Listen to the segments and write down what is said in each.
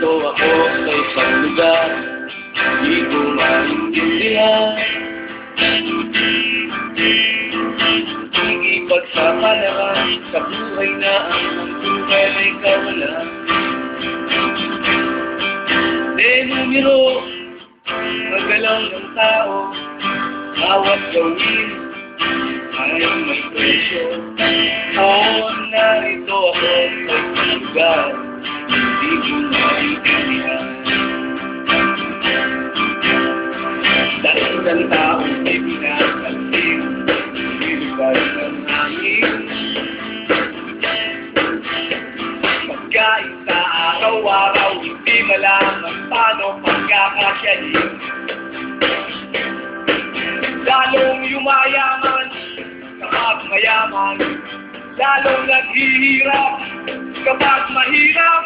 Narito ako sa isang lugar, di ko maintindihan. Ikipagsapalaran sa buhay na ang buhay ay kawalan. De numero, magalaw ng tao, bawat gawin ay may presyo. Oo, narito ako sa isang lugar, di ko maintindihan. Dahil ng taong may pinapansin, nilipad ng hangin. Pagkain sa araw-araw, hindi malaman paano pagkakasyahin. Lalong yumayaman kapag mayaman, lalong naghihirap kapag mahirap.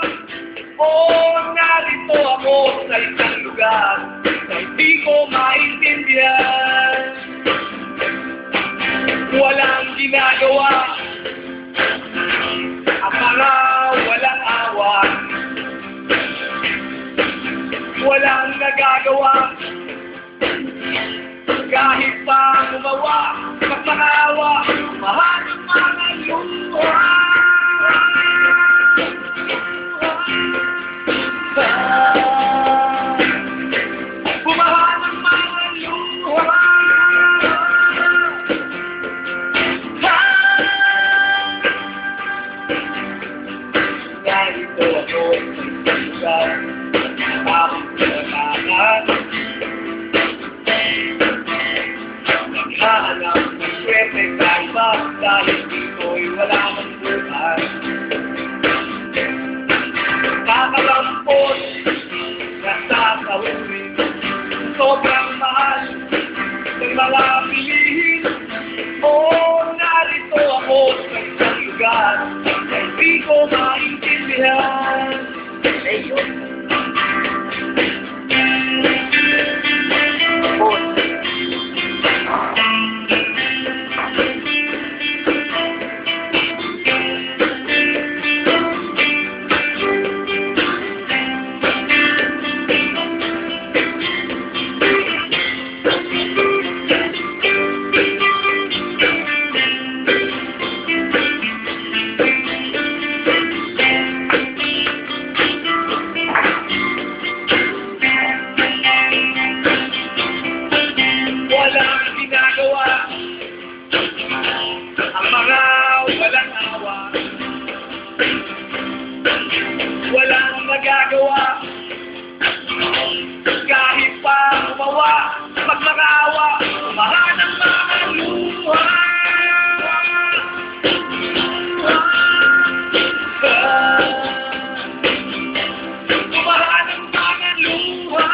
Oo, narito ako sa isang lugar na hindi ko maintindihan. Walang ginagawa ang mga walang awa, walang nagagawa kahit pa gumawa, magpakawa, mahal ng mga luha. Bumahan ng mga luha. Narito ako sa isang lugar, akong pinatakan. Naghahanap ng swerte sa iba dahil dito'y wala mang buhay. Kakalampot na sasahurin, sobrang mahal ng mga pilihin. Oo, narito ako sa isang lugar na hindi ko maintindihan. Ayun. Walang ginagawa ang mga walang awa, walang nagagawa kahit pa gumawa, magmakaawa, umahan ang mga luha. Umahan ang mga luha.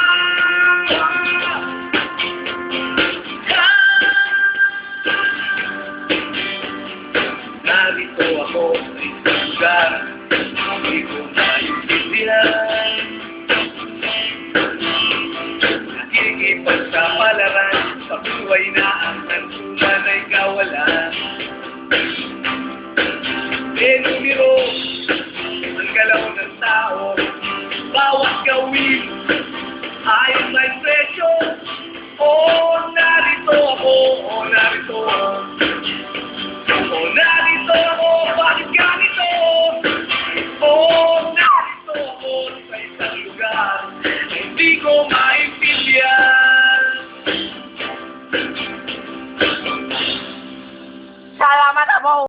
Narito ako sa isang lugar, hindi ko maintindihan. Nakikipagsapalaran sa buhay na ang nansulan ay kawalan. De numero, ang galaw ng tao, bawat gawin ay may presyo. Oo, narito ako, oo, narito ako. Oh, narito ako, bakit ganito? Oh, narito ako sa isang lugar na hindi ko maintindihan. Salamat, Amo.